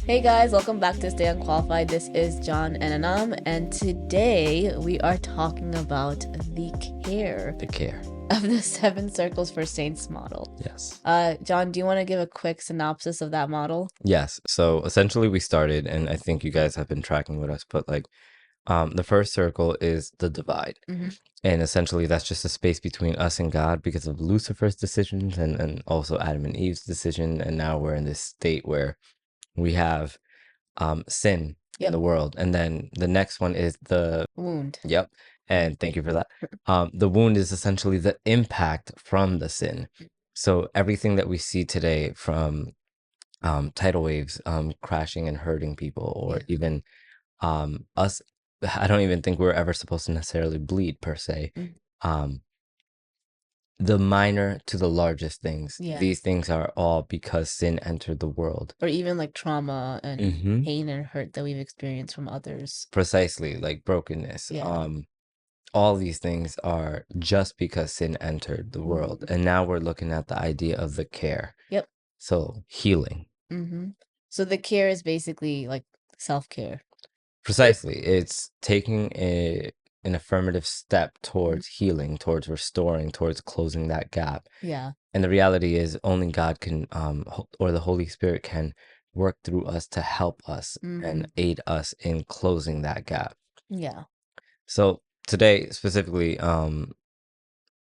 Hey guys, welcome back to Stay Unqualified. This is John and Anam, and today we are talking about the care The care. of the 7 circles for saints model. Yes. John, do you want to give a quick synopsis of that model? Yes. So essentially we started, and I think you guys have been tracking with us, but the first circle is the divide. Mm-hmm. And essentially that's just a space between us and God because of Lucifer's decisions and also Adam and Eve's decision. And now we're in this state where we have sin in the Yep. world. And then the next one is the Wound. Yep. And thank you for that. The wound is essentially the impact from the sin. So everything that we see today from tidal waves crashing and hurting people, or Yeah. even us, I don't even think we're ever supposed to necessarily bleed per se. Mm. Um, the minor to the largest things, Yeah. these things are all because sin entered the world. Or even like trauma and Mm-hmm. pain and hurt that we've experienced from others. Precisely, like brokenness. Yeah. All these things are just because sin entered the world. Mhm. And now we're looking at the idea of the care. Yep. So healing. Mm-hmm. So the care is basically like self-care. Precisely. It's taking an affirmative step towards healing, towards restoring, towards closing that gap. Yeah. And the reality is only God can or the Holy Spirit can work through us to help us and aid us in closing that gap. Yeah. So today specifically,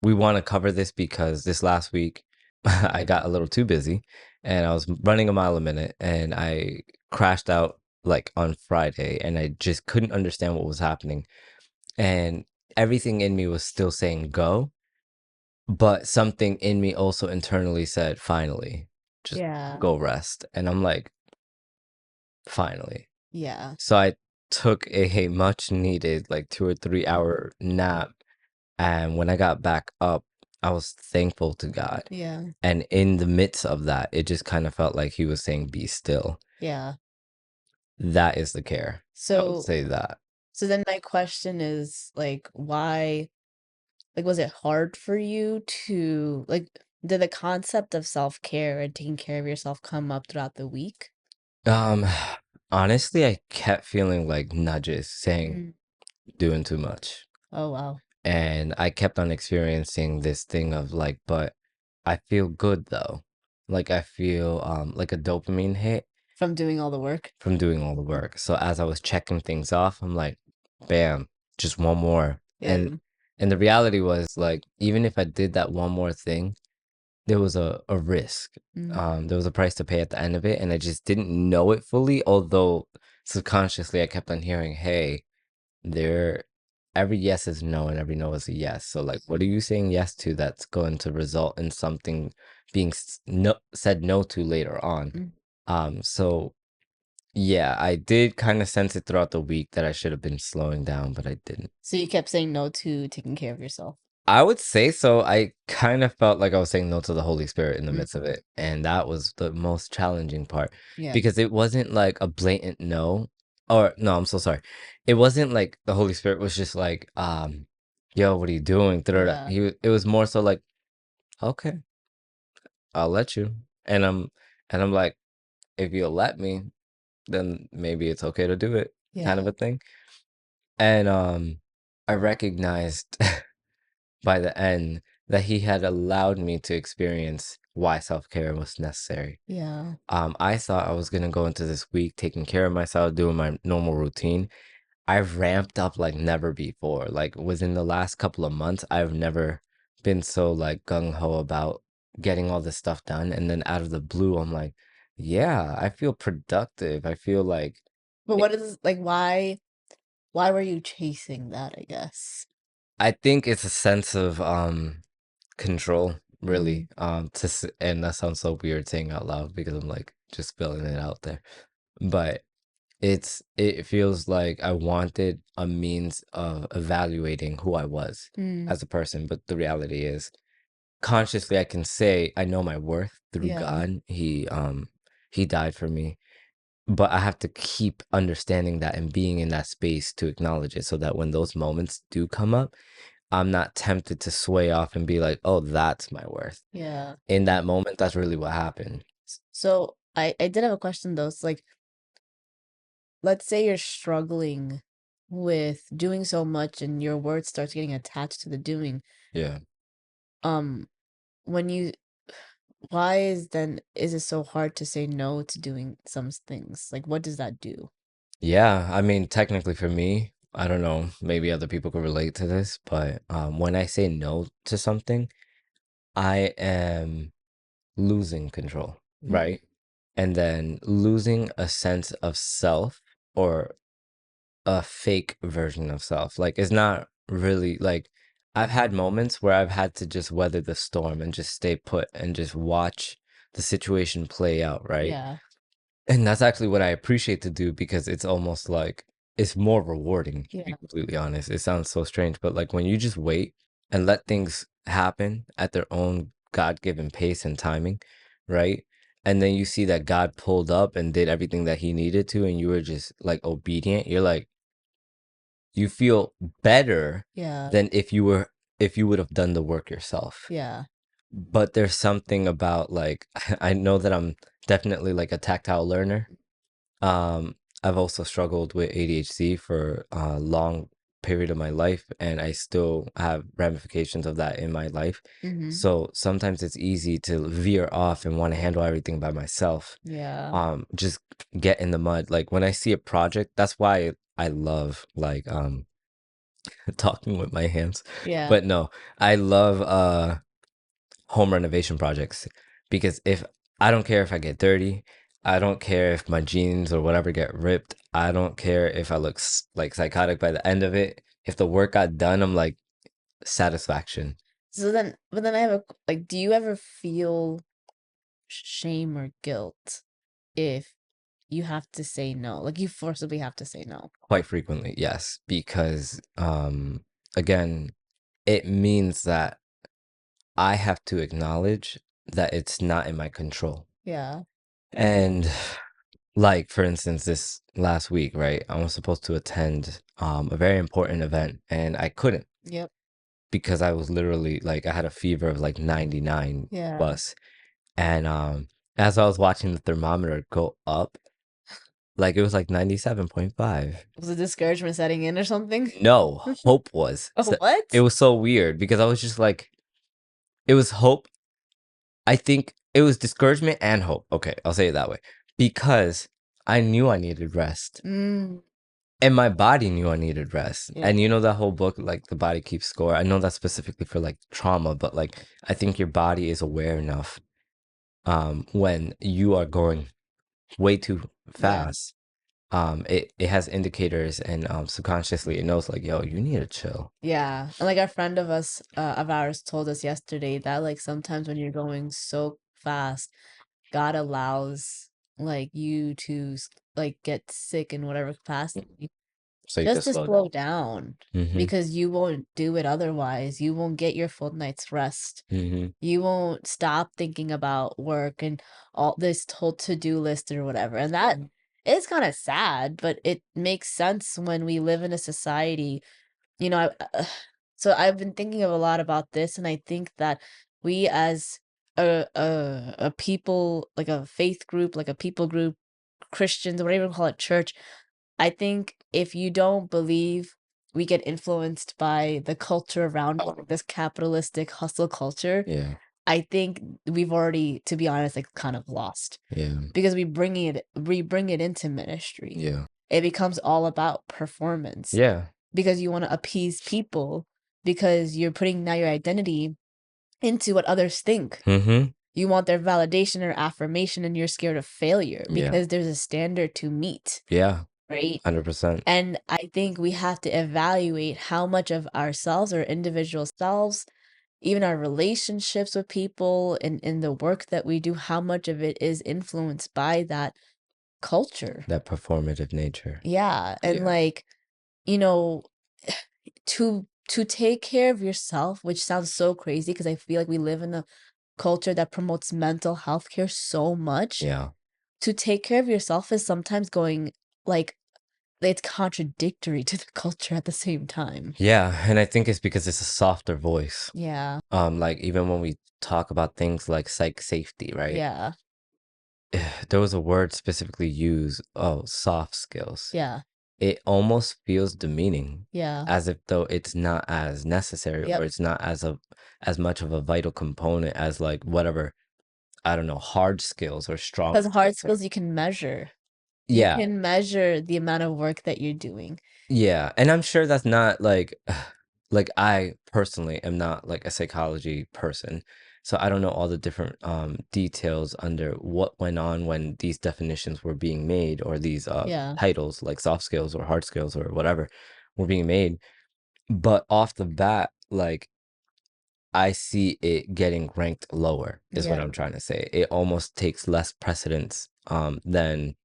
we want to cover this because this last week I got a little too busy and I was running a mile a minute and I crashed out like on Friday and I just couldn't understand what was happening. And everything in me was still saying go, but something in me also internally said, finally, just Yeah. go rest. And I'm like, finally. Yeah. So I took a much needed like 2 or 3 hour nap. And when I got back up, I was thankful to God. Yeah. And in the midst of that, it just kind of felt like he was saying, be still. Yeah. That is the care. I would So say that. so then my question is like why, like, was it hard for you to like, did the concept of self-care and taking care of yourself come up throughout the week? Um, honestly, I kept feeling like nudges saying, Mm. doing too much. Oh wow. And I kept on experiencing this thing of like, but I feel good though. Like I feel like a dopamine hit From doing all the work? from doing all the work. So as I was checking things off, I'm like, bam, just one more. Yeah. And the reality was like, even if I did that one more thing, there was a risk. Mm. There was a price to pay at the end of it, and I just didn't know it fully. Although subconsciously, I kept on hearing, "Hey, there, every yes is no, and every no is a yes." So, like, what are you saying yes to that's going to result in something being said no to later on? Mm. So yeah, I did kind of sense it throughout the week that I should have been slowing down, but I didn't. So you kept saying no to taking care of yourself. I would say so. I kind of felt like I was saying no to the Holy Spirit in the midst of Mm. it. And that was the most challenging part Yeah. because it wasn't like a blatant no. Or no, I'm so sorry. It wasn't like the Holy Spirit was just like, yo, what are you doing? Yeah. It was more so like, okay, I'll let you. And I'm like, if you'll let me, then maybe it's okay to do it, kind Yeah. of a thing. And I recognized by the end that he had allowed me to experience why self-care was necessary. Yeah. I thought I was gonna go into this week taking care of myself, doing my normal routine. I've ramped up like never before. Like within the last couple of months, I've never been so like gung-ho about getting all this stuff done. And then out of the blue, I'm like, yeah, I feel productive. I feel like But it- what is like why were you chasing that, I guess? I think it's a sense of control, Mm. really. And that sounds so weird saying out loud because I'm like just spelling it out there. But it feels like I wanted a means of evaluating who I was Mm. as a person. But the reality is consciously I can say I know my worth through Yeah. God. He died for me. But I have to keep understanding that and being in that space to acknowledge it so that when those moments do come up, I'm not tempted to sway off and be like, "Oh, that's my worth." Yeah. In that moment, that's really what happened. So I did have a question though. It's like let's say you're struggling with doing so much and your word starts getting attached to the doing. Yeah. Um, when you why is it so hard to say no to doing some things? Like, what does that do? Yeah, I mean, technically for me, I don't know, maybe other people could relate to this, but when I say no to something, I am losing control, Mhm. right? And then losing a sense of self or a fake version of self. Like, it's not really like I've had moments where I've had to just weather the storm and just stay put and just watch the situation play out, right? Yeah. And that's actually what I appreciate to do because it's almost like it's more rewarding, to be Yeah. completely honest. It sounds so strange, but like when you just wait and let things happen at their own God-given pace and timing, right? And then you see that God pulled up and did everything that he needed to, and you were just like obedient. You're like, you feel better Yeah. than if you would have done the work yourself. Yeah. But there's something about like I know that I'm definitely like a tactile learner. I've also struggled with ADHD for a long period of my life, and I still have ramifications of that in my life. Mhm. So sometimes it's easy to veer off and want to handle everything by myself. Yeah. Just get in the mud. Like when I see a project, that's why I love like talking with my hands. Yeah. But no, I love home renovation projects because if I don't care if I get dirty, I don't care if my jeans or whatever get ripped, I don't care if I look like psychotic by the end of it. If the work got done, I'm like satisfaction. So then, but then I have like, do you ever feel shame or guilt if you have to say no? Like, you forcibly have to say no. Quite frequently, yes, because again, it means that I have to acknowledge that it's not in my control. Yeah. And like for instance, this last week, right? I was supposed to attend a very important event and I couldn't Yep. because I was literally like I had a fever of like 99 Yeah. plus. And as I was watching the thermometer go up, like it was like 97.5. Was a discouragement setting in or something? No, hope was. Oh, So it what? was so weird because I was just like it was hope. I think it was discouragement and hope. Okay, I'll say it that way. Because I knew I needed rest. Mm, And my body knew I needed rest. yeah. And you know that whole book, like The Body Keeps Score? I know that's specifically for like trauma, but like I think your body is aware enough when you are going way too Yeah. fast. It has indicators and subconsciously it knows like, yo, you need to chill. Yeah. And like a friend of ours told us yesterday that like sometimes when you're going so fast, God allows like you to like get sick in whatever capacity So you just could to slow slow down. down Mm-hmm. because you won't do it otherwise. You won't get your full night's rest. Mm-hmm. You won't stop thinking about work and all this whole to-do list or whatever. And that is kind of sad, but it makes sense when we live in a society, you know, so I've been thinking of a lot about this, and I think that we as a people, like a faith group, like a people group, Christians, whatever you call it, church, I think if you don't believe we get influenced by the culture around us, like this capitalistic hustle culture, Yeah. I think we've already, to be honest, like kind of lost Yeah. because we bring it into ministry. Yeah. It becomes all about performance Yeah. because you want to appease people because you're putting now your identity into what others think. Mm-hmm. You want their validation or affirmation and you're scared of failure Yeah. because there's a standard to meet, Yeah. right? 100%. And I think we have to evaluate how much of ourselves or individual selves, even our relationships with people and in the work that we do, how much of it is influenced by that culture. That performative nature. Yeah. And Yeah. like, you know, to take care of yourself, which sounds so crazy because I feel like we live in a culture that promotes mental health care so much. Yeah. To take care of yourself is sometimes going like it's contradictory to the culture at the same time. Yeah, and I think it's because it's a softer voice. Yeah. Like even when we talk about things like psych safety, right? Yeah. there was a word specifically used, oh, soft skills. Yeah. It almost feels demeaning, Yeah. as if though it's not as necessary or Yep. it's not as much of a vital component as like whatever, I don't know, hard skills or strong 'Cause hard skills or skills you can measure. You yeah. can measure the amount of work that you're doing. Yeah, and I'm sure that's not like I personally am not like a psychology person. So I don't know all the different details under what went on when these definitions were being made or these Yeah. titles like soft skills or hard skills or whatever were being made. But off the bat, like I see it getting ranked lower is what Yeah. I'm trying to say. It almost takes less precedence than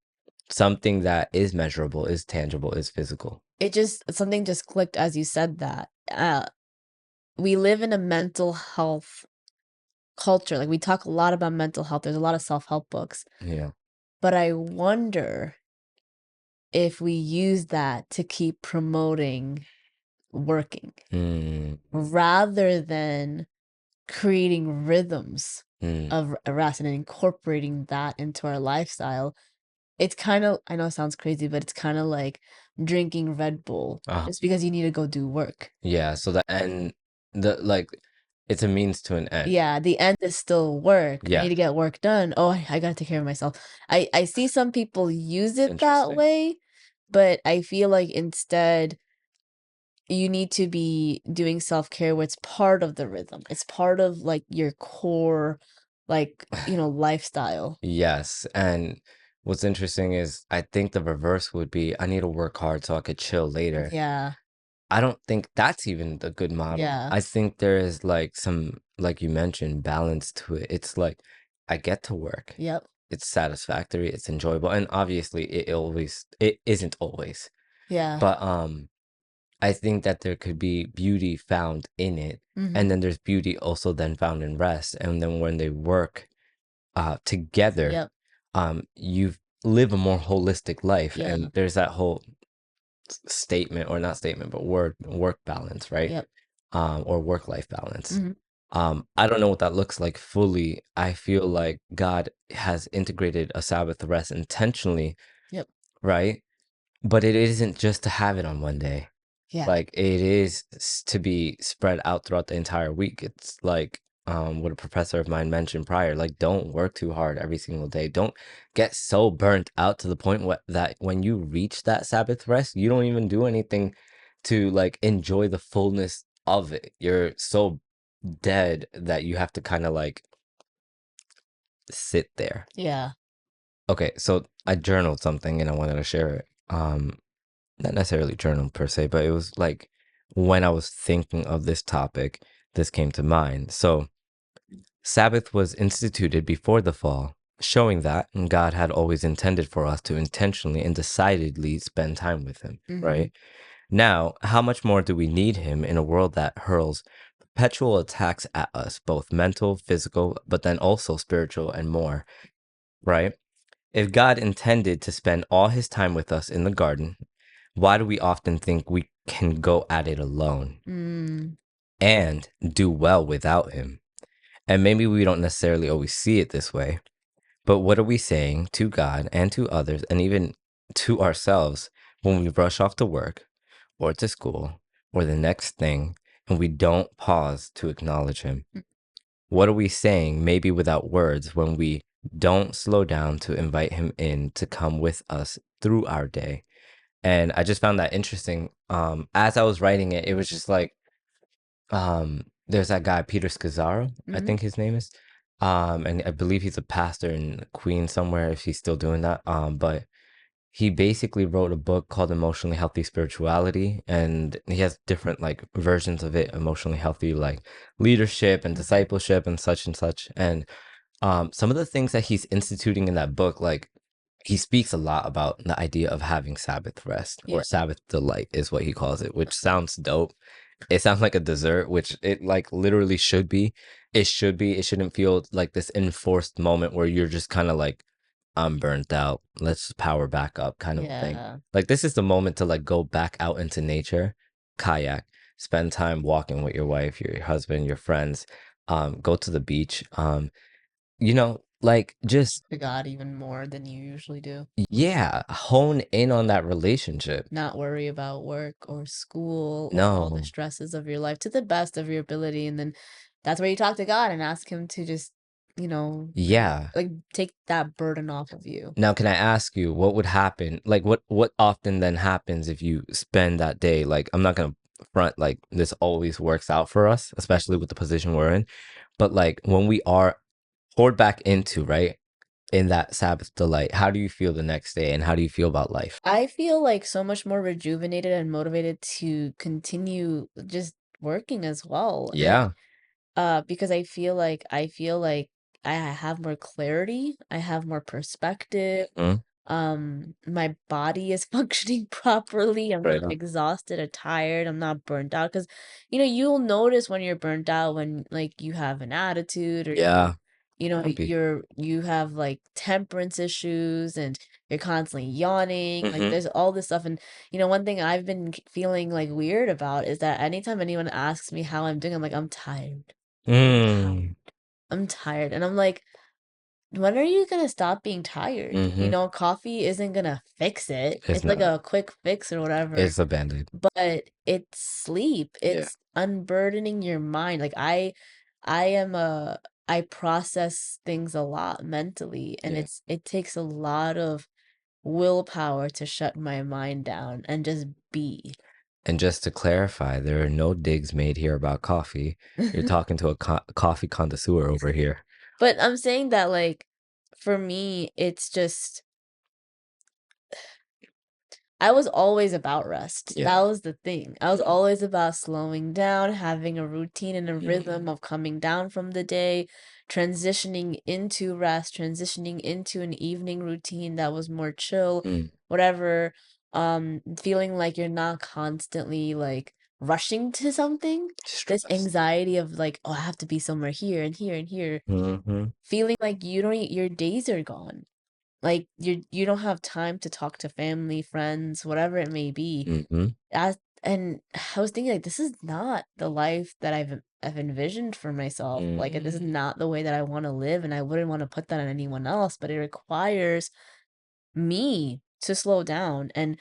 something that is measurable, is tangible, is physical. It just something just clicked as you said that. We live in a mental health culture. Like we talk a lot about mental health. There's a lot of self-help books. Yeah. But I wonder if we use that to keep promoting working Mm, rather than creating rhythms mm. of rest and incorporating that into our lifestyle. It's kind of, I know it sounds crazy, but it's kind of like drinking Red Bull Uh, just because you need to go do work. yeah, so the end the like it's a means to an end. Yeah, the end is still work. I need Yeah, to get work done. Oh, I gotta take care of myself. I see some people use it that interesting. way, but I feel like instead you need to be doing self-care where it's part of the rhythm. It's part of like your core, like, lifestyle. Yes, and what's interesting is I think the reverse would be I need to work hard so I could chill later. Yeah, I don't think that's even the good model. yeah, I think there is like some, like you mentioned, balance to it. It's like I get to work. yep, It's satisfactory, it's enjoyable, and obviously it isn't always. yeah, But I think that there could be beauty found in it, and mhm, then there's beauty also then found in rest, and then when they work together, yep, you live a more holistic life, yeah, and there's that whole statement or not statement, but work balance, right? yep, Or work life balance. mhm, I don't know what that looks like fully. I feel like God has integrated a Sabbath rest intentionally, yep, right? But it isn't just to have it on one day. yeah, Like it is to be spread out throughout the entire week. It's like what a professor of mine mentioned prior. Like don't work too hard every single day. Don't get so burnt out to the point that when you reach that Sabbath rest, you don't even do anything to like enjoy the fullness of it. You're so dead that you have to kind of like sit there. yeah, Okay, so I journaled something and I wanted to share it. Not necessarily journal per se, but it was like when I was thinking of this topic, this came to mind. So, Sabbath was instituted before the fall, showing that God had always intended for us to intentionally and decidedly spend time with Him, mhm, right? Now, how much more do we need Him in a world that hurls perpetual attacks at us, both mental, physical, but then also spiritual and more, right? If God intended to spend all His time with us in the garden, why do we often think we can go at it alone mm, and do well without him? And maybe we don't necessarily always see it this way, but what are we saying to God and to others and even to ourselves when we rush off to work or to school or the next thing and we don't pause to acknowledge him? mm, What are we saying, maybe without words, when we don't slow down to invite him in to come with us through our day? And I just found that interesting. As I was writing it, it was just like, there's that guy, Peter Scazzaro, I mhm, think his name is. And I believe he's a pastor in Queens somewhere, if he's still doing that. But he basically wrote a book called Emotionally Healthy Spirituality, and he has different like versions of it, emotionally healthy, like leadership and mhm, discipleship and such and such. And some of the things that he's instituting in that book, like he speaks a lot about the idea of having Sabbath rest or yeah, Sabbath delight is what he calls it, which sounds dope. It sounds like a dessert, which it like literally should be. It should be. It shouldn't feel like this enforced moment where you're just kind of like, I'm burnt out. Let's just power back up kind of thing. yeah, Like this is the moment to like go back out into nature, kayak, spend time walking with your wife, your husband, your friends, go to the beach. You know, Like, just, To God even more than you usually do. yeah, hone in on that relationship. Not worry about work or school or all the No. stresses of your life to the best of your ability. And then that's where you talk to God and ask Him to just, you know, Yeah. like take that burden off of you. Now, can I ask you what would happen? Like, what often then happens if you spend that day? Like, I'm not gonna front like this always works out for us, especially with the position we're in. But like when we are poured back into, right, in that Sabbath delight, how do you feel the next day, and how do you feel about life? I feel like so much more rejuvenated and motivated to continue just working as well. And Yeah. because I feel like I have more clarity, I have more perspective. Mhm. My body is functioning properly. I'm not Right on. exhausted or tired. I'm not burnt out because, you'll notice when you're burnt out when like you have an attitude or Yeah. Grumpy. you have like temperance issues and you're constantly yawning. Like Hmm. there's all this stuff. And one thing I've been feeling like weird about is that anytime anyone asks me how I'm doing, I'm like, I'm tired. I'm tired. Mm. I'm tired. And I'm like, when are you gonna stop being tired? Hmm. Coffee isn't gonna fix it. It's It's like not. a quick fix or whatever, It's a band-aid. but it's sleep. Yeah. It's unburdening your mind. Like I am a I process things a lot mentally, and Yeah. it takes a lot of willpower to shut my mind down and just be. And just to clarify, there are no digs made here about coffee. You're talking to a coffee connoisseur over here. But I'm saying that like for me, it's just I was always about rest. Yeah. That was the thing. I was always about slowing down, having a routine and a rhythm of coming down from the day, transitioning into rest, transitioning into an evening routine that was more chill, Mm. whatever. Feeling like you're not constantly like rushing to something. This Stress. anxiety of like, oh, I have to be somewhere here and here and here. Hmm. Feeling like your days are gone. Like, you don't have time to talk to family, friends, whatever it may be. Hmm. As and I was thinking, like, this is not the life that I've envisioned for myself. Like, this is Mm. not the way that I wanna live, and I wouldn't wanna put that on anyone else, but it requires me to slow down and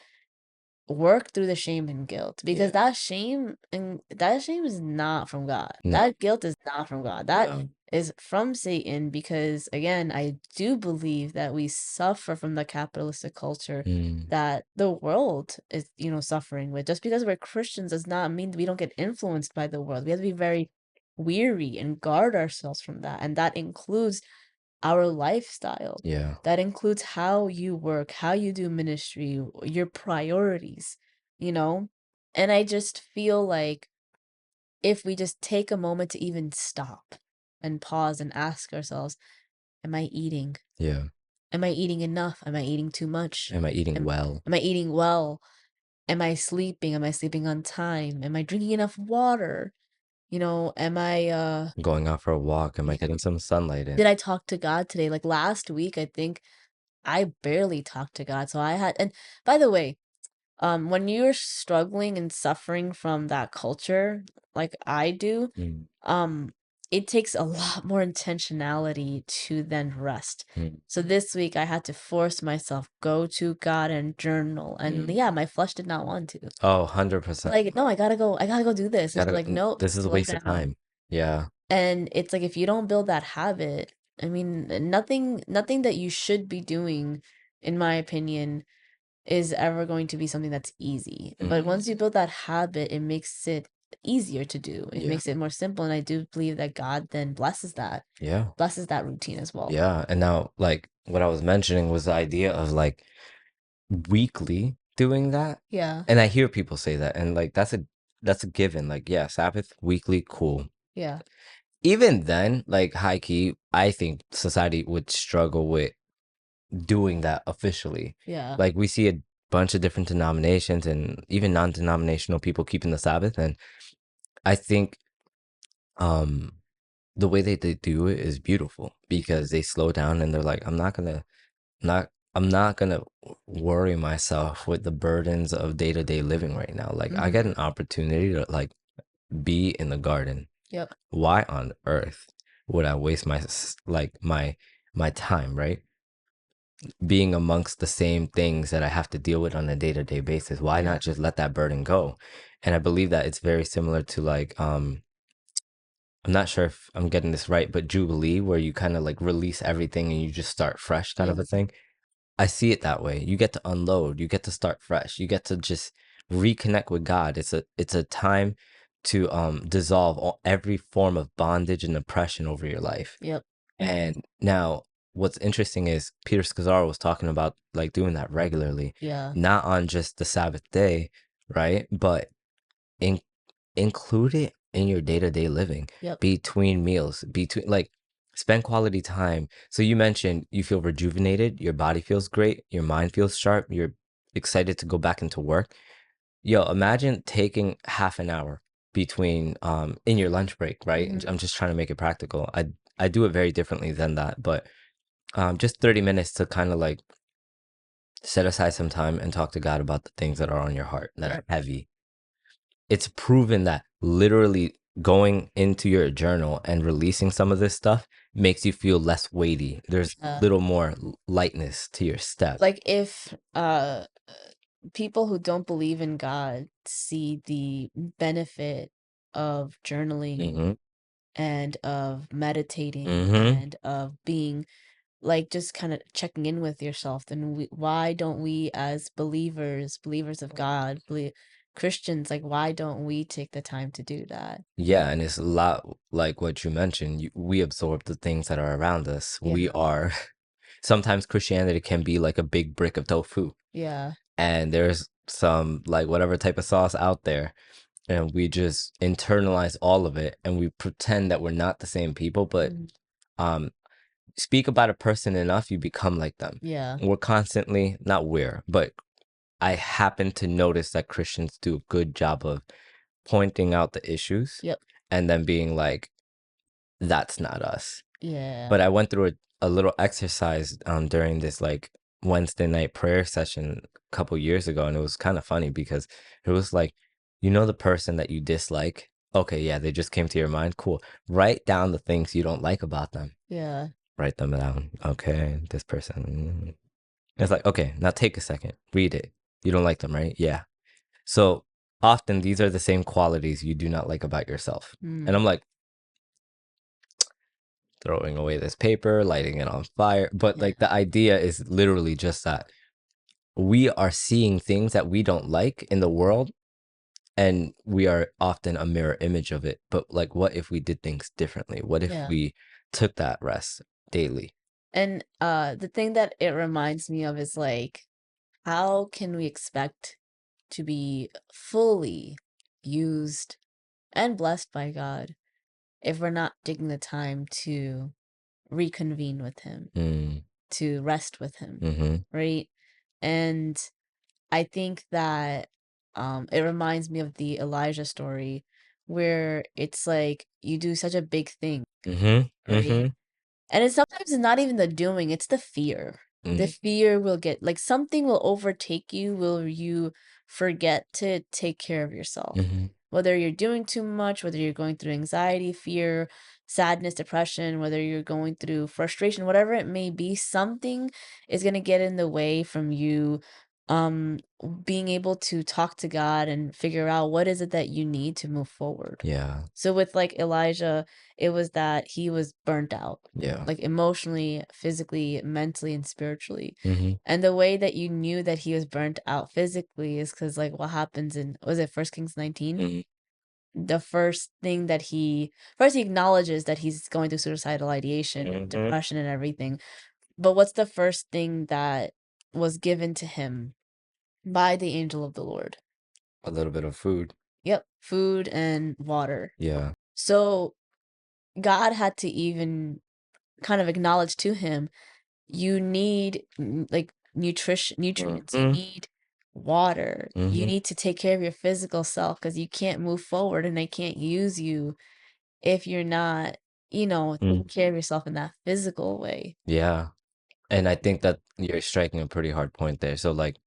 work through the shame and guilt because Yeah. that shame is not from God. No. That guilt is not from God. That No. is from Satan because again, I do believe that we suffer from the capitalistic culture Mm. that the world is, suffering with. Just because we're Christians does not mean that we don't get influenced by the world. We have to be very weary and guard ourselves from that. And that includes our lifestyle. Yeah. That includes how you work, how you do ministry, your priorities, you know? And I just feel like if we just take a moment to even stop and pause and ask ourselves, am I eating? Yeah. Am I eating enough? Am I eating too much? Am I eating Am, well? am I eating well? Am I sleeping? Am I sleeping on time? Am I drinking enough water? Am I Going out for a walk? Am I yeah, getting some sunlight in? did I talk to God today? Like last week, I think I barely talk to God. So I had, and by the way, when you're struggling and suffering from that culture, like I do, Mm. um, it takes a lot more intentionality to then rest. Mm. So this week I had to force myself, go to God and journal. And Mm. yeah, my flesh did not want to. Oh, 100%. Like, no, I gotta go do this. It's Gotta, like, no, this is a slow waste of down. time. Yeah. And it's like if you don't build that habit, I mean, nothing that you should be doing, in my opinion, is ever going to be something that's easy. But Mm. once you build that habit, it makes it easier to do. It Yeah. makes it more simple. And I do believe that God then Yeah. blesses that routine as well. Yeah. And now, like, what I was mentioning was the idea of like weekly doing that. Yeah. And I hear people say that, and like that's a given. Like, yeah, Sabbath weekly, cool. Yeah. Even then, like high key, I think society would struggle with doing that officially. Yeah. Like we see a bunch of different denominations and even non-denominational people keeping the Sabbath, and I think um the way they do it is beautiful because they slow down and they're like, not I'm not gonna worry myself with the burdens of day-to-day living right now. Like I Hmm. get an opportunity to like be in the garden. Yep. Why on earth would I waste my my time, right? Being amongst the same things that I have to deal with on a day-to-day basis. Why Yeah. not just let that burden go? And I believe that it's very similar to like I'm not sure if I'm getting this right, but Jubilee, where you kind of like release everything and you just start fresh kind Yeah. of a thing. I see it that way. You get to unload, you get to start fresh, you get to just reconnect with God. It's a time to dissolve every form of bondage and oppression over your life. Yep. And now what's interesting is Peter Scazzaro was talking about like doing that regularly, Yeah. not on just the Sabbath day, right? But in include it in your day-to-day living, Yep. between meals, between like spend quality time. So you mentioned you feel rejuvenated, your body feels great, your mind feels sharp, you're excited to go back into work. Yo, imagine taking half an hour between in your lunch break, right? Mhm. I'm just trying to make it practical. I do it very differently than that, but just 30 minutes to kind of like set aside some time and talk to God about the things that are on your heart that are Right. heavy. It's proven that literally going into your journal and releasing some of this stuff makes you feel less weighty. There's Yeah. little more lightness to your step. Like if people who don't believe in God see the benefit of journaling Hmm. and of meditating Hmm. and of being like just kind of checking in with yourself, then why don't we as believers of God, Christians, like why don't we take the time to do that? Yeah, and it's a lot like what you mentioned. We absorb the things that are around us. Yeah. We are sometimes Christianity can be like a big brick of tofu, Yeah. and there's some like whatever type of sauce out there, and we just internalize all of it, and we pretend that we're not the same people, but Mhm. um speak about a person enough, you become like them. Yeah. We're constantly, not we're, but I happen to notice that Christians do a good job of pointing out the issues Yep. and then being like, that's not us. Yeah. But I went through a little exercise during this like Wednesday night prayer session a couple years ago, and it was kind of funny because it was like, you know, the person that you dislike. Okay, yeah, they just came to your mind. Cool. Write down the things you don't like about them. Yeah. Write them down. Okay, this person. It's like, okay, now take a second, read it. You don't like them, right? Yeah. So often these are the same qualities you do not like about yourself. And Mm. I'm like throwing away this paper, lighting it on fire. But Yeah. like the idea is literally just that we are seeing things that we don't like in the world, and we are often a mirror image of it. But like, what if we did things differently? What if Yeah. we took that rest daily? And the thing that it reminds me of is like, how can we expect to be fully used and blessed by God if we're not taking the time to reconvene with Him, Mm, to rest with Him, mm-hmm, right? And I think that it reminds me of the Elijah story where it's like you do such a big thing, mm-hmm, right? mm-hmm, And it's sometimes it's not even the doing, it's the fear. The mm-hmm, fear will get like something will overtake you, will you forget to take care of yourself. mm-hmm. Whether you're doing too much, whether you're going through anxiety, fear, sadness, depression, whether you're going through frustration, whatever it may be, something is going to get in the way from you being able to talk to God and figure out what is it that you need to move forward. Yeah, So with like Elijah, it was that he was burnt out, yeah. like emotionally, physically, mentally, and spiritually. Mm-hmm, And the way that you knew that he was burnt out physically is because like what happens in was it First Kings 19? mm-hmm, The first thing that he acknowledges that he's going through suicidal ideation and mm-hmm. depression and everything. But what's the first thing that was given to him by the angel of the Lord? A little bit of food. Yep, food and water. Yeah. So God had to even kind of acknowledge to him, you need like nutrients, you Mm-hmm, need water, you mm-hmm, need to take care of your physical self because you can't move forward and I can't use you if you're not, mm. taking care of yourself in that physical way. Yeah. And I think that you're striking a pretty hard point there. So, like,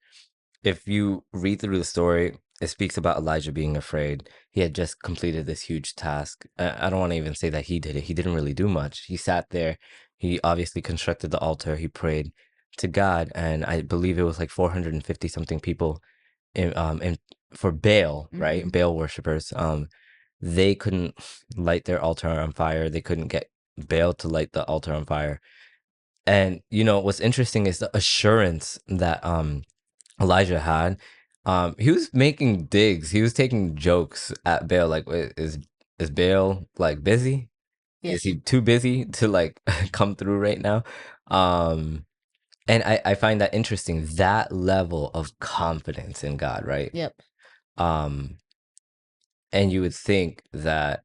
if you read through the story, it speaks about Elijah being afraid. He had just completed this huge task. I don't want to even say that he did it. He didn't really do much. He sat there. He obviously constructed the altar. He prayed to God, and I believe it was like 450 something people in for Baal, right? Mhm. Baal worshippers. They couldn't light their altar on fire. They couldn't get Baal to light the altar on fire. And what's interesting is the assurance that Elijah had. He was making digs. He was taking jokes at Baal, like, "Wait, is Baal like busy? Yeah. Is he too busy to like come through right now?" Um, and I find that interesting, that level of confidence in God, right? Yep. Um, and you would think that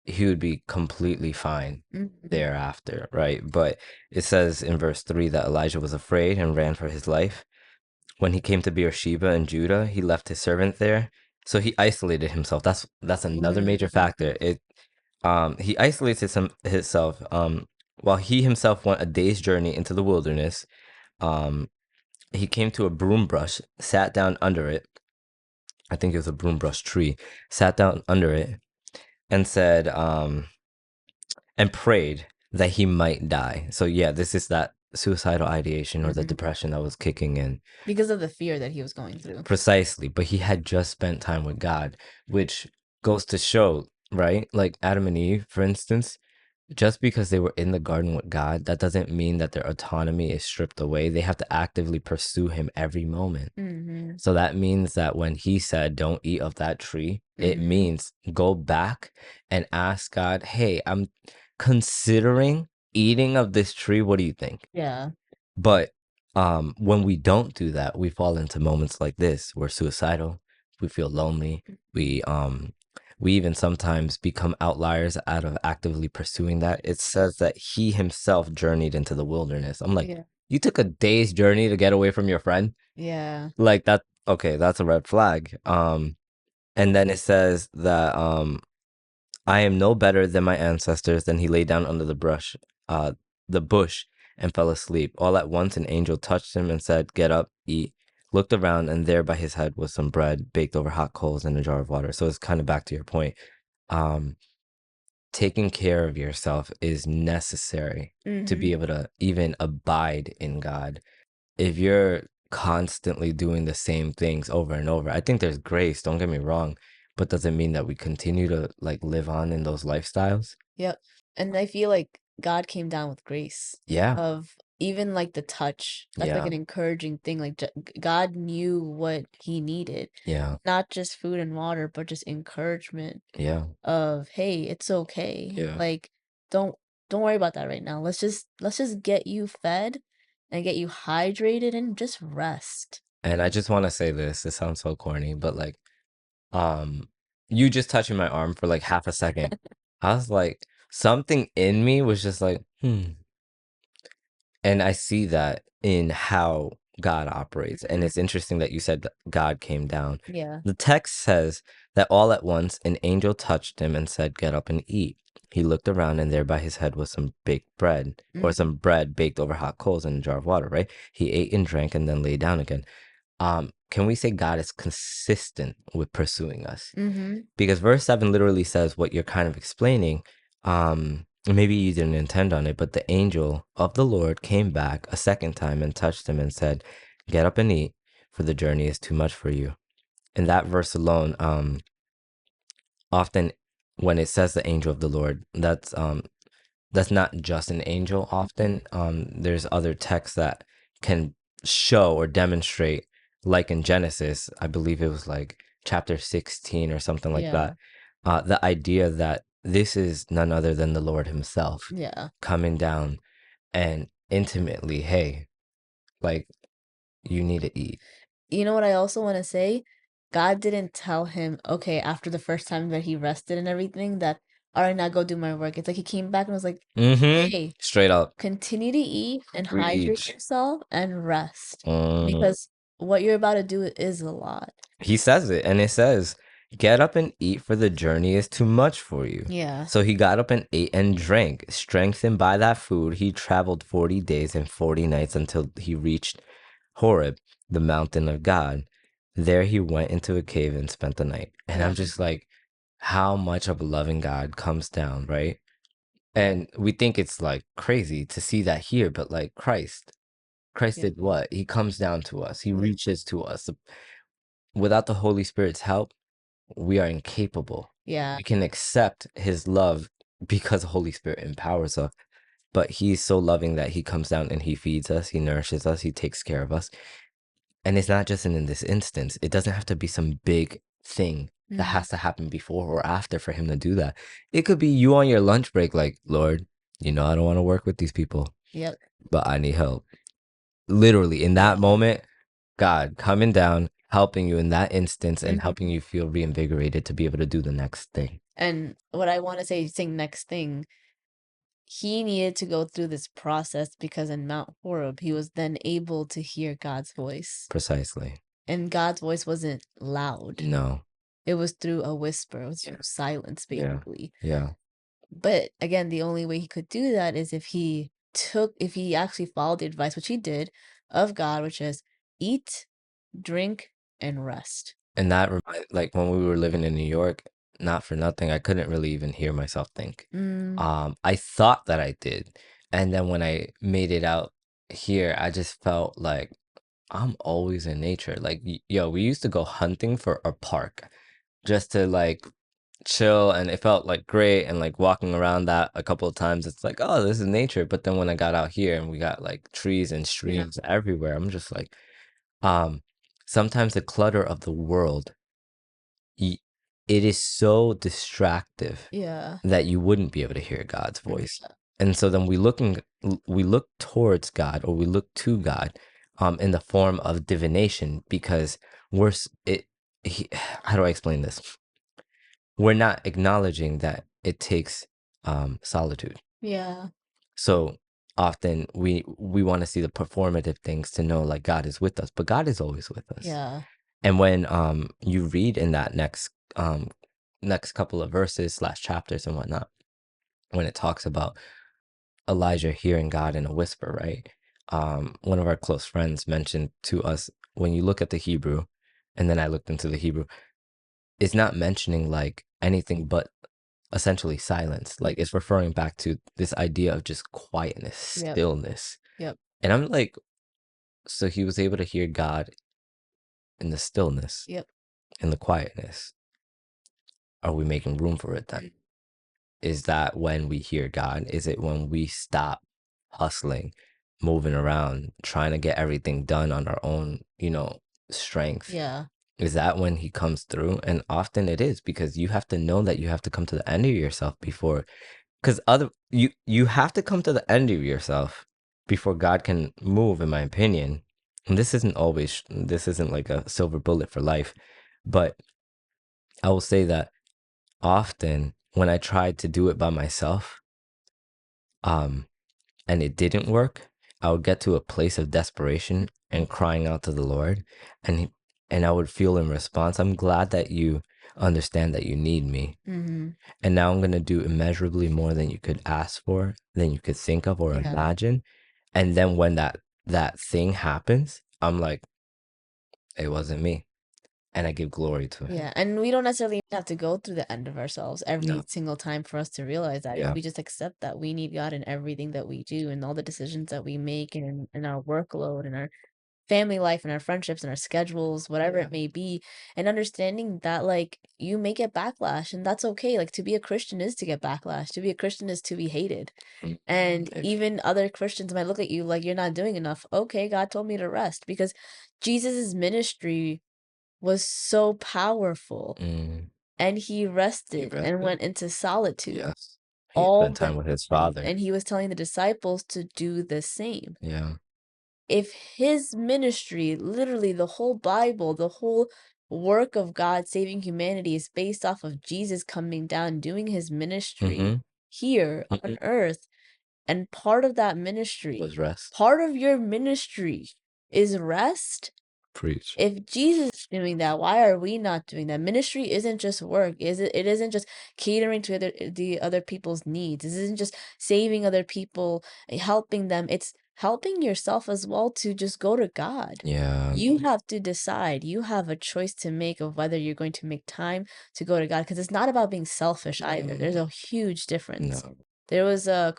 he would be completely fine Mhm. thereafter, right? But it says in verse 3 that Elijah was afraid and ran for his life. When he came to Beersheba in Judah, he left his servant there. So he isolated himself. That's another major Mhm. factor. He isolates himself while he himself went a day's journey into the wilderness. Um he came to a broom brush, sat down under it. I think it was a broom brush tree. Sat down under it and said and prayed that he might die. So yeah, this is that suicidal ideation or the Mhm. depression that was kicking in. Because of the fear that he was going through. Precisely, but he had just spent time with God, which goes to show, right? Like Adam and Eve, for instance, just because they were in the garden with God, that doesn't mean that their autonomy is stripped away. They have to actively pursue him every moment. Mhm. So that means that when he said, "Don't eat of that tree," it Mhm. means go back and ask God, "Hey, I'm considering eating of this tree. What do you think?" Yeah. But when we don't do that, we fall into moments like this. We're suicidal. We feel lonely. We even sometimes become outliers out of actively pursuing that. It says that he himself journeyed into the wilderness. I'm like, Yeah. you took a day's journey to get away from your friend? Yeah. Like that, okay, that's a red flag. And then it says that I am no better than my ancestors. Then he lay down under the bush, and fell asleep. All at once, an angel touched him and said, "Get up, eat." Looked around, and there by his head was some bread baked over hot coals and a jar of water. So it's kind of back to your point. Um, Taking care of yourself is necessary to be Mhm. able to even abide in God. If you're constantly doing the same things over and over, I think there's grace, don't get me wrong, but does it mean that we continue to like live on in those lifestyles? Yep. And I feel like God came down with grace Yeah. of even like the touch. That's like Yeah. an encouraging thing. Like God knew what he needed, Yeah. not just food and water, but just encouragement Yeah. of, hey, it's okay. Yeah. Like don't don't worry about that right now. Let's just get you fed and get you hydrated and just rest. And I just want to say this, it sounds so corny, but like um you just touching my arm for like half a second. I was like something in me was just like, hmm. And I see that in how God operates. And Mhm. it's interesting that you said that God came down. Yeah. The text says that all at once an angel touched him and said, "Get up and eat." He looked around, and there by his head was some baked bread, or Mhm. some bread baked over hot coals in a jar of water, right? He ate and drank and then lay down again. Can we say God is consistent with pursuing us? Mhm. Because verse 7 literally says what you're kind of explaining. Maybe you didn't intend on it, but the angel of the Lord came back a second time and touched him and said, "Get up and eat, for the journey is too much for you." In that verse alone, often when it says the angel of the Lord, that's not just an angel. Mhm. Often there's other texts that can show or demonstrate, like in Genesis, I believe it was like chapter 16 or something like Yeah. that, the idea that this is none other than the Lord himself Yeah. coming down and intimately, hey, like, you need to eat. You know what I also want to say? God didn't tell him, okay, after the first time that he rested and everything, that, all right, now go do my work. It's like he came back and was like, Mm-hmm. hey, Straight up. continue to eat and hydrate Preach. yourself and rest Mm. because what you're about to do is a lot. He says it, and it says, "Get up and eat, for the journey is too much for you." Yeah. So he got up and ate and drank. Strengthened by that food, he traveled 40 days and 40 nights until he reached Horeb, the mountain of God. There he went into a cave and spent the night. And I'm Yeah. just like, how much of a loving God comes down, right? And we think it's like crazy to see that here, but like Christ Yeah. did what? He comes down to us. He reaches to us. Without the Holy Spirit's help, we are incapable. Yeah. We can accept his love because the Holy Spirit empowers us. But he's so loving that he comes down and he feeds us, he nourishes us, he takes care of us. And it's not just in this instance. It doesn't have to be some big thing that Mhm. has to happen before or after for him to do that. It could be you on your lunch break, like, Lord, I don't want to work with these people, Yep. but I need help. Literally, in that moment, God coming down, helping you in that instance, and helping Mhm. you feel reinvigorated to be able to do the next thing. And what I wanna say, saying next thing, he needed to go through this process because in Mount Horeb, he was then able to hear God's voice. Precisely. And God's voice wasn't loud. No. It was through a whisper, it was through silence, Yeah. basically. Yeah. But again, the only way he could do that is if he actually followed the advice, which he did, of God, which is eat, drink, and rest. And that like when we were living in New York, not for nothing, I couldn't really even hear myself think. Mm, I thought that I did. And then when I made it out here, I just felt like I'm always in nature. Like, yo, we used to go hunting for a park just to like chill, and it felt like great. And like walking around that a couple of times, it's like, oh, this is nature. But then when I got out here and we got like trees and yeah. streams everywhere, I'm just like, um, sometimes the clutter of the world, y- it is so distractive Yeah. that you wouldn't be able to hear God's voice. Yeah. And so then we look towards God, or we look to God in the form of divination, because we're how do I explain this? We're not acknowledging that it takes solitude. Yeah. So often we want to see the performative things to know like God is with us, but God is always with us. Yeah. And when you read in that next couple of verses slash chapters and whatnot, when it talks about Elijah hearing God in a whisper, right? One of our close friends mentioned to us, when you look at the Hebrew, and then I looked into the Hebrew, it's not mentioning like anything but essentially silence. Like it's referring back to this idea of just quietness, Yep. stillness. Yep. And I'm like, so he was able to hear God in the stillness, Yep. in the quietness. Are we making room for it then? Is that when we hear God? Is it when we stop hustling, moving around, trying to get everything done on our own, strength? Yeah. Is that when he comes through? And often it is, because you have to know that you have to come to the end of yourself before, because you have to come to the end of yourself before God can move, in my opinion. And this isn't like a silver bullet for life, but I will say that often when I tried to do it by myself, um, and it didn't work, I would get to a place of desperation and crying out to the Lord, and and I would feel in response, I'm glad that you understand that you need me. Mm-hmm. And now I'm going to do immeasurably more than you could ask for, than you could think of or Yeah. imagine. And then when that thing happens, I'm like, it wasn't me. And I give glory to him. Yeah. And we don't necessarily have to go through the end of ourselves every No. single time for us to realize that. If Yeah. we just accept that we need God in everything that we do and all the decisions that we make and in our workload and our family life and our friendships and our schedules, whatever Yeah. it may be, and understanding that like you may get backlash and that's okay. Like to be a Christian is to get backlash. To be a Christian is to be hated. Mm. And If even other Christians might look at you like you're not doing enough. Okay, God told me to rest because Jesus's ministry was so powerful mm, and he he rested and rested, went into solitude yes, he all spent the time with his time. father. And he was telling the disciples to do the same. Yeah. If his ministry, literally the whole Bible, the whole work of God saving humanity is based off of Jesus coming down, doing his ministry Mm-hmm. here on earth, and Was rest. part of your ministry is rest. Preach. If Jesus is doing that, why are we not doing that? Ministry isn't just work. It isn't just catering to the other people's needs. This isn't just saving other people, helping them. It's helping yourself as well to just go to God. Yeah. You have to decide. You have a choice to make of whether you're going to make time to go to God because it's not about being selfish either. There's a huge difference. No. There was a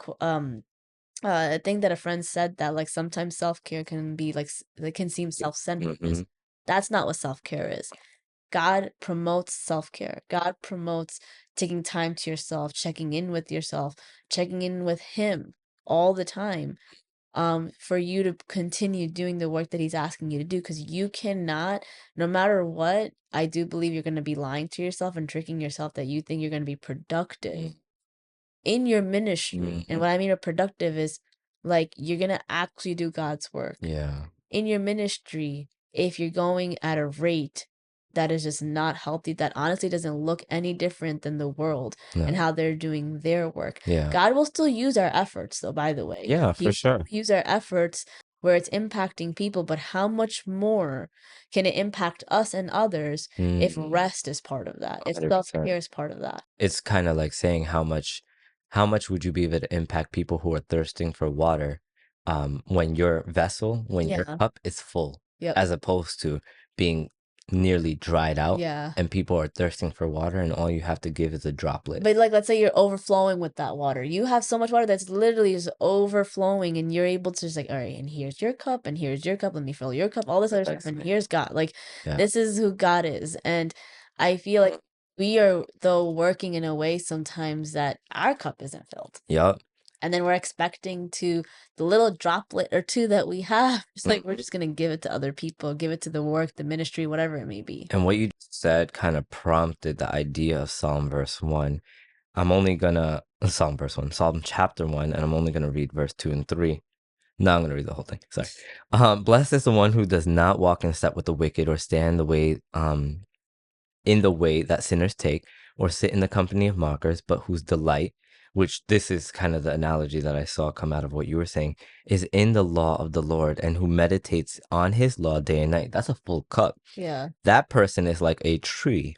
thing that a friend said that like sometimes self-care can be like it can seem self-centeredness. Hmm. That's not what self-care is. God promotes self-care. God promotes taking time to yourself, checking in with yourself, checking in with him all the time, for you to continue doing the work that he's asking you to do, because you cannot, no matter what, I do believe you're going to be lying to yourself and tricking yourself that you think you're going to be productive in your ministry. And Hmm. what I mean by productive is like you're going to actually do God's work Yeah. in your ministry. If you're going at a rate that is just not healthy, that honestly doesn't look any different than the world and No. how they're doing their work. Yeah. God will still use our efforts, though, by the way. Yeah, He for will sure. use our efforts where it's impacting people, but how much more can it impact us and others if Mm, rest is part of that, if 100%. self-care is part of that? It's kind of like saying how much would you be able to impact people who are thirsting for water, when your vessel, when your Yeah. cup is full, Yep. as opposed to being nearly dried out Yeah. and people are thirsting for water and all you have to give is a droplet. But, like, let's say you're overflowing with that water. You have so much water that's literally just overflowing, and you're able to just like, all right, and here's your cup, and here's your cup. Let me fill your cup, all this other stuff, and here's God. Like, Yeah. this is who God is. And I feel like we are, though, working in a way sometimes that our cup isn't filled. Yup. And then we're expecting to the little droplet or two that we have, it's like we're just gonna give it to other people, give it to the work, the ministry, whatever it may be. And what you just said kind of prompted the idea of Psalm verse 1. I'm only gonna Psalm verse 1, Psalm chapter 1, and I'm only gonna read verse 2 and 3. No, I'm gonna read the whole thing. Sorry. Blessed is the one who does not walk in step with the wicked, or stand in the way that sinners take, or sit in the company of mockers, but whose delight, which this is kind of the analogy that I saw come out of what you were saying, is in the law of the Lord, and who meditates on his law day and night. That's a full cup. Yeah. That person is like a tree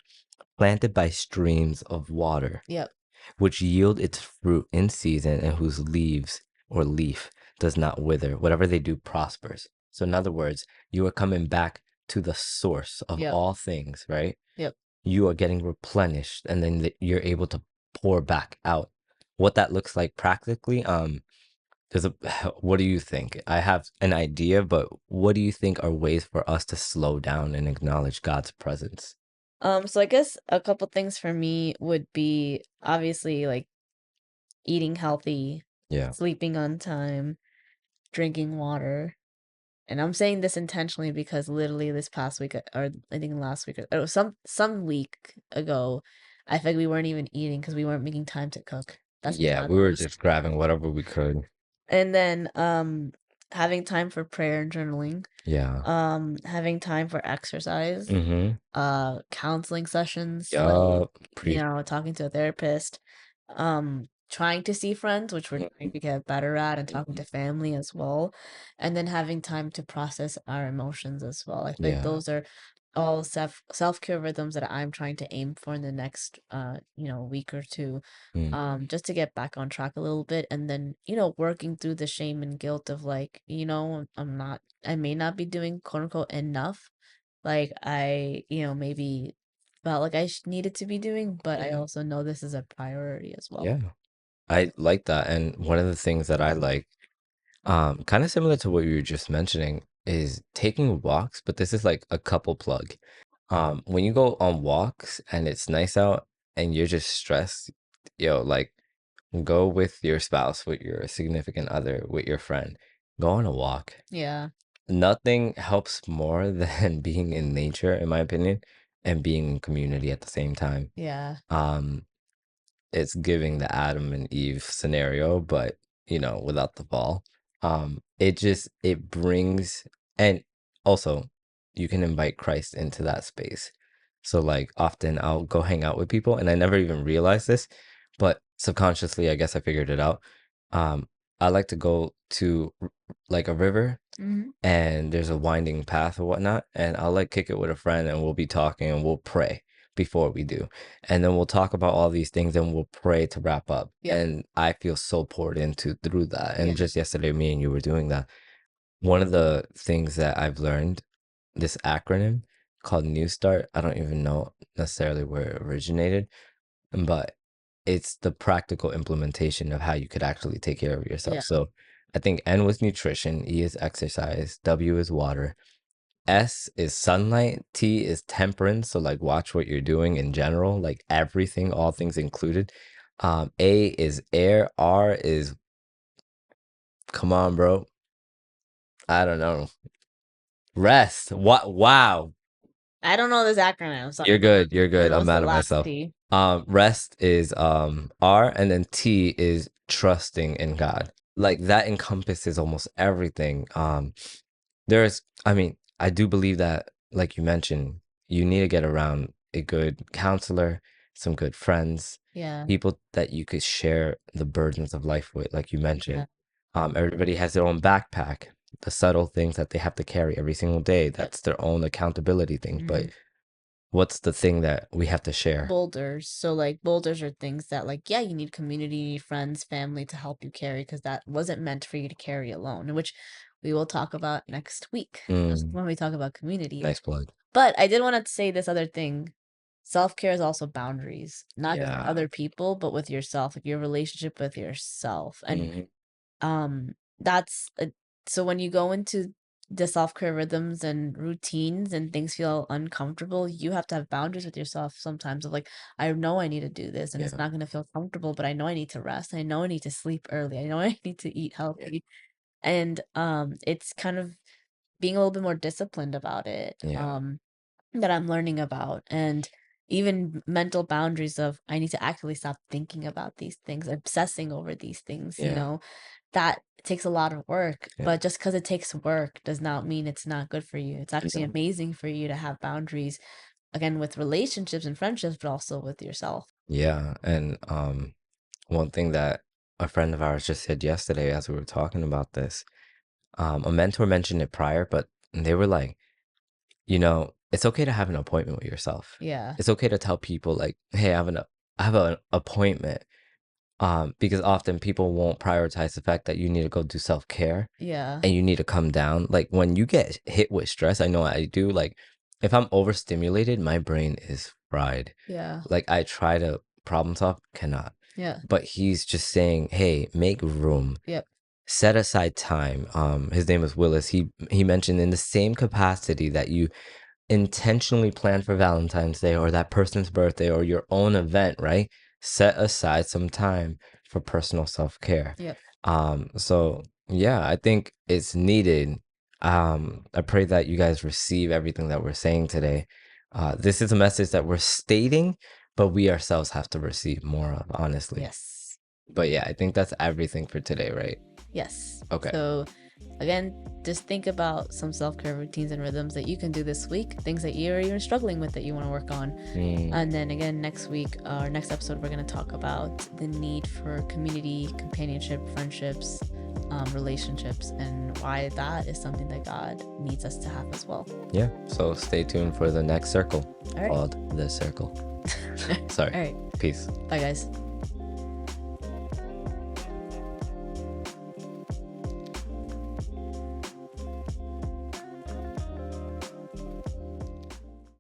planted by streams of water, Yep. which yield its fruit in season, and whose leaves or leaf does not wither. Whatever they do prospers. So, in other words, you are coming back to the source of Yep. all things, right? Yep. You are getting replenished, and then you're able to pour back out. What that looks like practically, there's a, what do you think? I have an idea, but what do you think are ways for us to slow down and acknowledge God's presence? So I guess a couple things for me would be obviously like eating healthy, Yeah. sleeping on time, drinking water. And I'm saying this intentionally because literally this past week, or I think last week, or some week ago, I think we weren't even eating because we weren't making time to cook. That's being Yeah, we were honest. just grabbing whatever we could. And then having time for prayer and journaling, Yeah. having time for exercise, Mm-hmm. counseling sessions, like, Yup. Preach. talking to a therapist, trying to see friends, which we're trying to get better at, and talking to family as well, and then having time to process our emotions as well. I feel like Yeah. those are all self-care rhythms that I'm trying to aim for in the next week or two, Mm. just to get back on track a little bit, and then working through the shame and guilt of like, I may not be doing quote unquote enough, like I maybe felt like I needed to be doing, but I also know this is a priority as well. Yeah. I like that. And one of the things that I like, kind of similar to what you were just mentioning, is taking walks, but this is like a couple plug. When you go on walks and it's nice out and you're just stressed, like go with your spouse, with your significant other, with your friend. Go on a walk. Yeah. Nothing helps more than being in nature, in my opinion, and being in community at the same time. Yeah. Um, it's giving the Adam and Eve scenario, but without the fall. It brings, and also you can invite Christ into that space. So like often I'll go hang out with people and I never even realized this, but subconsciously I guess I figured it out. I like to go to like a river, Hmm. and there's a winding path or whatnot, and I'll like kick it with a friend and we'll be talking and we'll pray before we do. And then we'll talk about all these things and we'll pray to wrap up. Yep. And I feel so poured into through that. Yeah. And just yesterday, me and you were doing that. One of the things that I've learned, this acronym called New Start, I don't even know necessarily where it originated, but it's the practical implementation of how you could actually take care of yourself. Yeah. So I think N was nutrition, E is exercise, W is water, S is sunlight, T is temperance. So like watch what you're doing in general, like everything, all things included. A is air, R is, come on, bro. I don't know. Rest. What? Wow. I don't know this acronym, so You're good. You're and good. I'm what's the mad at last myself. T? Rest is R, and then T is trusting in God. Like that encompasses almost everything. I mean, I do believe that, like you mentioned, you need to get around a good counselor, some good friends, Yeah. people that you could share the burdens of life with, like you Yeah. mentioned. Everybody has their own backpack, the subtle things that they have to carry every single day. That's their own accountability thing. But Mhm. what's the thing that we have to share? Boulders. So like boulders are things that like, yeah, you need community, you need friends, family to help you carry because that wasn't meant for you to carry alone, which we will talk about next week Mm, when we talk about community. nice plug. But I did want to say this other thing. Self-care is also boundaries, not just with Yeah. other people, but with yourself, like your relationship with yourself. And Mhm. that's so when you go into the self-care rhythms and routines and things feel uncomfortable, you have to have boundaries with yourself sometimes of like, I know I need to do this and it's Yeah. not going to feel comfortable, but I know I need to rest. I know I need to sleep early. I know I need to eat Yeah. healthy. And it's kind of being a little bit more disciplined about it. Yeah. That I'm learning about, and even mental boundaries of I need to actively stop thinking about these things, obsessing over these things, Yeah. that takes a lot of work, Yeah. but just because it takes work does not mean it's not good for you. It's actually No. amazing for you to have boundaries, again, with relationships and friendships, but also with yourself. Yeah. And one thing that a friend of ours just said yesterday as we were talking about this, a mentor mentioned it prior, but they were like, it's okay to have an appointment with yourself. Yeah, It's okay to tell people like, hey, I have an appointment. Because often people won't prioritize the fact that you need to go do self-care yeah, and you need to come down. Like when you get hit with stress, I know I do. Like if I'm overstimulated, my brain is fried. yeah, Like I try to problem solve, cannot. yeah, But he's just saying, hey, make room, yep, set aside time. His name is Willis. He mentioned in the same capacity that you intentionally plan for Valentine's Day or that person's birthday or your own event, right? Set aside some time for personal self-care. yep. So yeah, I think it's needed. I pray that you guys receive everything that we're saying today. This is a message that we're stating, but we ourselves have to receive more of, honestly. Yes. But yeah, I think that's everything for today, right? Yes. Okay. So, again, just think about some self care routines and rhythms that you can do this week, things that you're even struggling with that you want to work on. Mm, And then again, next week, our next episode, we're going to talk about the need for community, companionship, friendships, relationships, and why that is something that God needs us to have as well. yeah. So stay tuned for the next circle All right. called The Circle. All Sorry. right. Peace. Bye, guys.